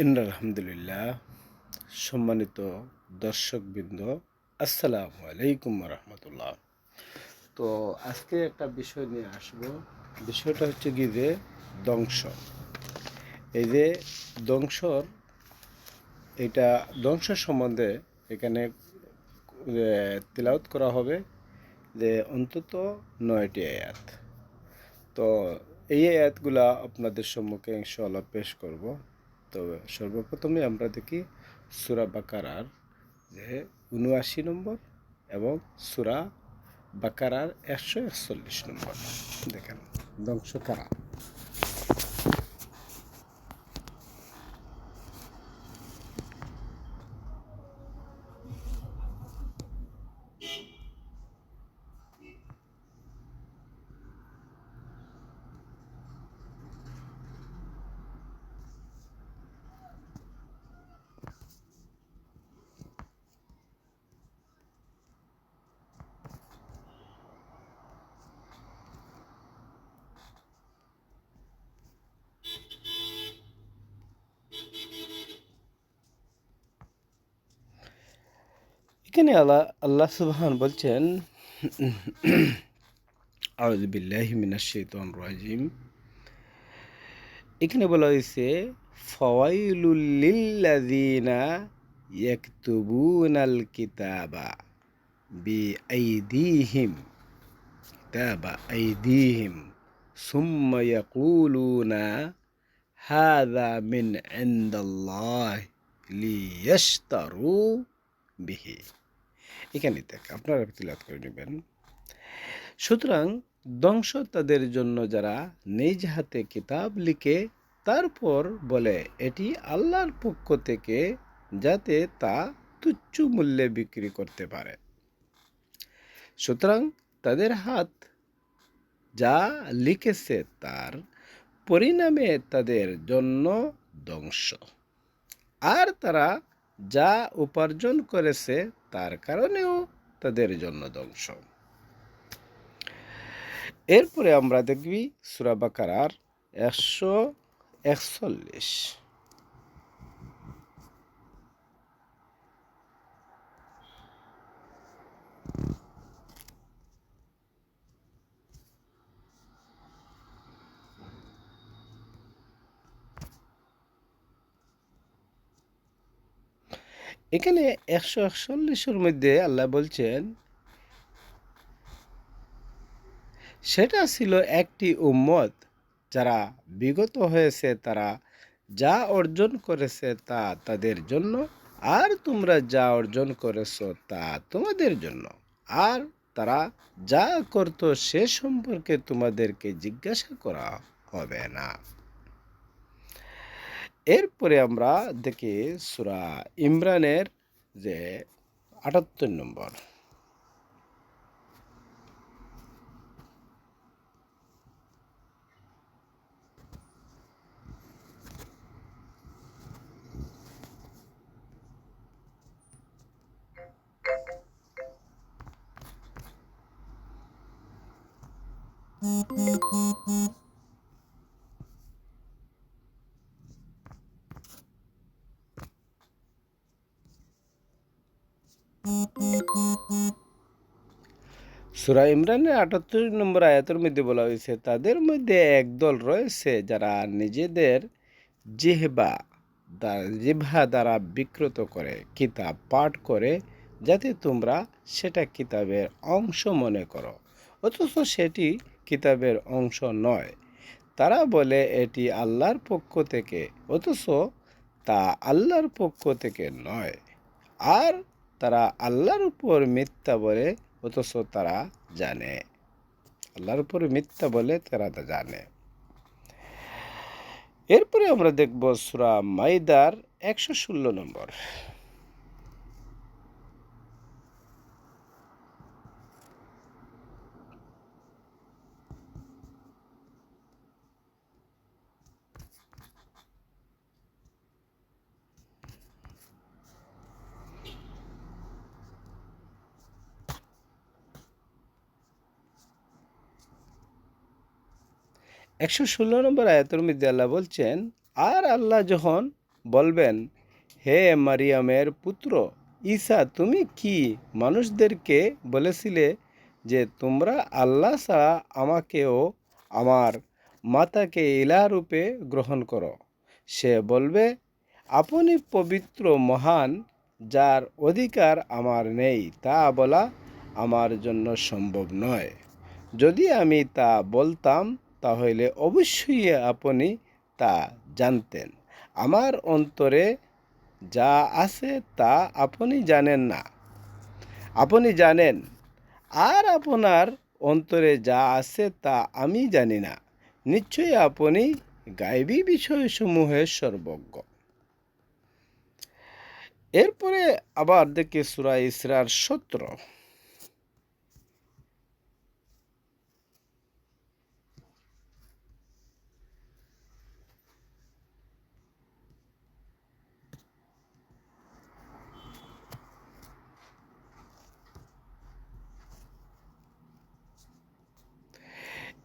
আলহামদুলিল্লাহ। সম্মানিত দর্শকবৃন্দ, আসসালামু আলাইকুম রহমতুল্লাহ। তো আজকে একটা বিষয় নিয়ে আসব। বিষয়টা হচ্ছে কি যে ধ্বংস। এই যে ধ্বংসর এটা ধ্বংস সম্বন্ধে এখানে তিলাওয়াত করা হবে যে অন্তত 9টি আয়াত। তো এই আয়াতগুলা আপনাদের সম্মুখে ইনশাআল্লাহ পেশ করব। তো সর্বপ্রথমে আমরা দেখি সূরা বাকারার যে ৭৯ নম্বর এবং সূরা বাকারার ১৪১ নম্বর। দেখেন ধ্বংস কারা। এখানে আল্লাহ সুবহান বলছেন, আউযু বিল্লাহি মিনাশ শাইতানির রাজিম। এখানে বলা হয়েছে ফাওয়াইলুল লিল্লাযিনা ইয়াকতুবুনাল কিতাবা বিআইদিহিম সুম্মা ইয়াকুলুনা হাযা মিন ইনদাল্লাহি লিয়াশতারু বিহি। এখানে দেখ আপনারা তিলাওয়াত করে নেবেন। সুতরাং ধ্বংস তাদের জন্য যারা নিজ হাতে কিতাব লিখে তারপর বলে এটি আল্লাহর পক্ষ থেকে, যাতে তা তুচ্ছ মূল্যে বিক্রি করতে পারে। সুতরাং তাদের হাত যা লিখেছে তার পরিণামে তাদের জন্য ধ্বংস, আর তারা যা উপার্জন করেছে তার কারণেও তাদের জন্য ধ্বংস। এরপরে আমরা দেখবি সূরা বাকারার ১৪১। এখানে ১৪১ মধ্যে আল্লাহ বলছেন, সেটা ছিল একটি উম্মত যারা বিগত হয়েছে, তারা যা অর্জন করেছে তা তাদের জন্য, আর তোমরা যা অর্জন করেছ তা তোমাদের জন্য, আর তারা যা করত সে সম্পর্কে তোমাদেরকে জিজ্ঞাসা করা হবে না। এরপরে আমরা দেখি সূরা ইমরানের যে ৭৮ নম্বর। সূরা ইমরানের ৭৮ নম্বর আয়াতের মধ্যে বলা হয়েছে, তাদের মধ্যে একদল রয়েছে যারা নিজেদের জিহ্বা দ্বারা বিকৃত করে কিতাব পাঠ করে, যাতে তোমরা সেটা কিতাবের অংশ মনে করো, অথচ সেটি কিতাবের অংশ নয়। তারা বলে এটি আল্লাহর পক্ষ থেকে, অথচ তা আল্লাহর পক্ষ থেকে নয়। আর তারা আল্লাহর উপর মিথ্যা বলে, অথচ তারা জানে। আল্লাহর উপর মিথ্যা বলে তারা তা জানে। এরপরে আমরা দেখব সূরা মাইদার ১১৬ নম্বর। একশো ১৬ নম্বর আয়াতের মধ্যে আল্লাহ বলছেন, আর আল্লাহ যখন বলবেন, হে মারিয়ামের পুত্র ঈসা, তুমি কি মানুষদেরকে বলেছিলে যে তোমরা আল্লাহ ছাড়া আমাকে ও আমার মাতাকে ইলাহ রূপে গ্রহণ করো? সে বলবে, আপনি পবিত্র মহান, যার অধিকার আমার নেই তা বলা আমার জন্য সম্ভব নয়। যদি আমি তা বলতাম তাহলে অবশ্যই আপনি তা জানতেন। আমার অন্তরে যা আছে তা আপনি জানেন না, আপনি জানেন, আর আপনার অন্তরে যা আছে তা আমি জানি না। নিশ্চয়ই আপনি গায়বী বিষয়সমূহের সর্বজ্ঞ। এরপরে আবার দেখি সূরা ইসরার 17।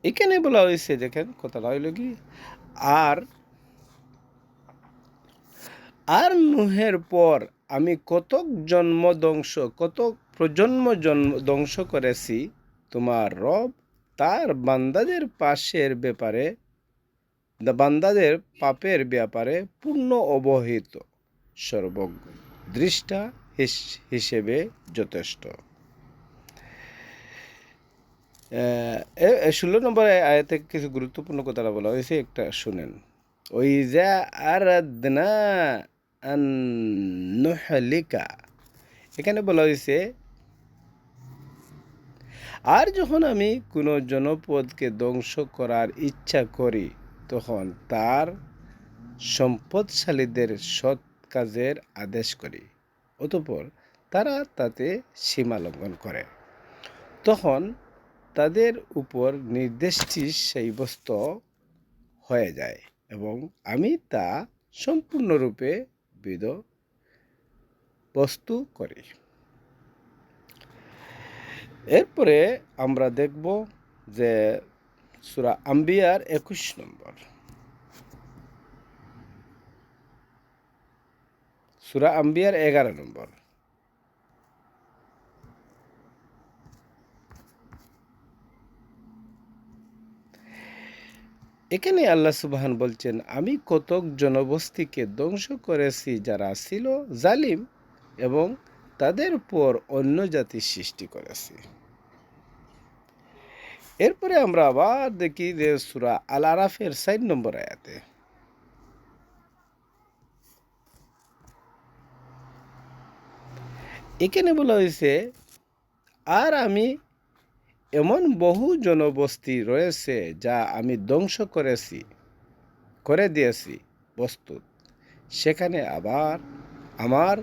এখানে বলা হয়েছে, দেখেন কথাটা হইল কি, আর আর নুহের পর আমি কতক জন্ম ধ্বংস, কতক প্রজন্ম জন্ম ধ্বংস করেছি। তোমার রব তার বান্দাদের বান্দাদের পাপের ব্যাপারে পূর্ণ অবহিত, সর্বজ্ঞ, দৃষ্টা হিসেবে যথেষ্ট। 16 নম্বর আয়াতে কিছু গুরুত্বপূর্ণ কথাটা বলা হয়েছে, একটা শুনেন। ওইজা আরাদনা আন নুহলিকা, এখানে বলা হয়েছে, আর যখন আমি কোনো জনপদকে ধ্বংস করার ইচ্ছা করি তখন তার সম্পদশালীদের সৎ কাজের আদেশ করি, অতঃপর তারা তাতে সীমা লঙ্ঘন করে, তখন তাদের উপর নির্দেশটি সাব্যস্ত হয়ে যায় এবং আমি তা সম্পূর্ণরূপে বস্তু করি। এরপরে আমরা দেখব যে সূরা আম্বিয়ার 21 নম্বর, সূরা আম্বিয়ার 11 নম্বর। এখানে আল্লাহ সুবহান বলছেন, আমি কতক জনবস্তিকে ধ্বংস করেছি যারা ছিল জালিম এবং তাদের উপর অন্য জাতি সৃষ্টি করেছি। এরপরে আমরা আবার দেখি যে সূরা আল আরাফের 4 নম্বর আয়াতে, এখানে বলা হয়েছে, আর আমি এমন বহু জনবস্তি রয়েছে যা আমি ধ্বংস করে দিয়েছি, বস্তুত সেখানে আবার আমার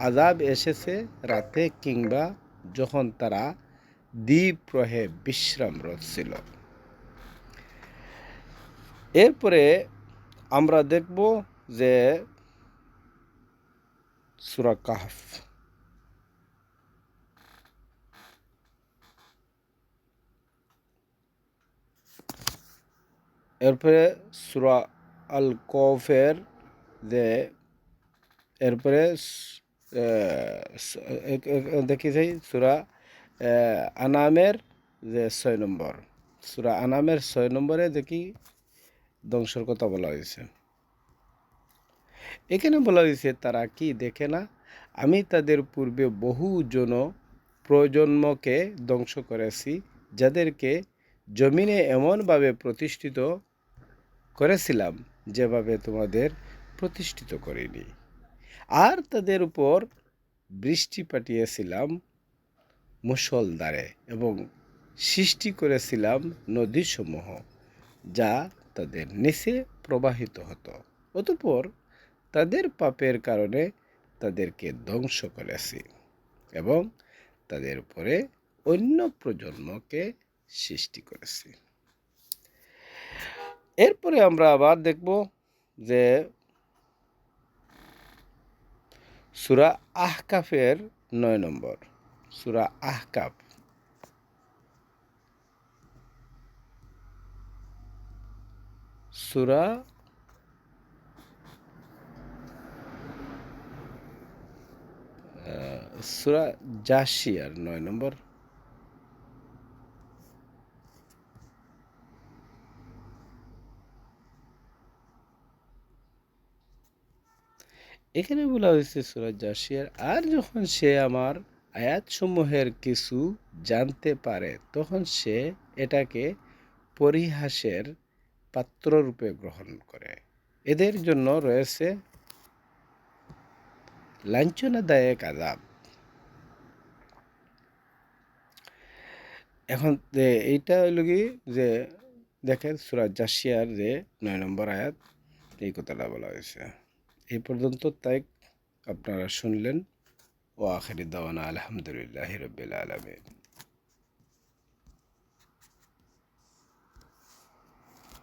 আযাব এসেছে রাতে কিংবা যখন তারা দ্বীপ্রহে বিশ্রামরত ছিল। এরপরে আমরা দেখব যে সূরা কাহফ, এরপরে সূরা আল কফের, যে এরপরে দেখি যাই সূরা আনামের যে 6 নম্বর, সূরা আনামের 6 নম্বরে দেখি ধ্বংসের কথা বলা হয়েছে। এখানে বলা হয়েছে, তারা কি দেখে না, আমি তাদের পূর্বে বহু প্রজন্মকে ধ্বংস করেছি যাদেরকে জমিনে এমনভাবে প্রতিষ্ঠিত করেছিলাম যেভাবে তোমাদের প্রতিষ্ঠিত করিনি, আর তাদের উপর বৃষ্টি পাঠিয়েছিলাম মুষলধারে এবং সৃষ্টি করেছিলাম নদীসমূহ যা তাদের নিচে প্রবাহিত হতো, অতঃপর তাদের পাপের কারণে তাদেরকে ধ্বংস করেছি এবং তাদের উপরে অন্য প্রজন্মকে সৃষ্টি করেছি। এরপরে আমরা আবার দেখব যে সূরা আহকাফের 9 নম্বর, সূরা আহকাফ, সূরা সূরা জাসিয়ার ৯ নম্বর। এখানে বলা হয়েছে সূরা জাসিয়ার, আর যখন সে আমার আয়াতসমূহের কিছু জানতে পারে তখন সে এটাকে পরিহাসের পাত্ররূপে গ্রহণ করে। এদের জন্য রয়েছে লাঞ্ছনাদায়ক আযাব। এখন এইটা হইল কি যে দেখেন সূরা জাসিয়ার যে ৯ নম্বর আয়াত, এই কথাটা বলা হয়েছে। এই পর্যন্ত তাই আপনারা শুনলেন। ও আখিরি দাওয়ানা আলহামদুলিল্লাহি রাব্বিল আলামিন।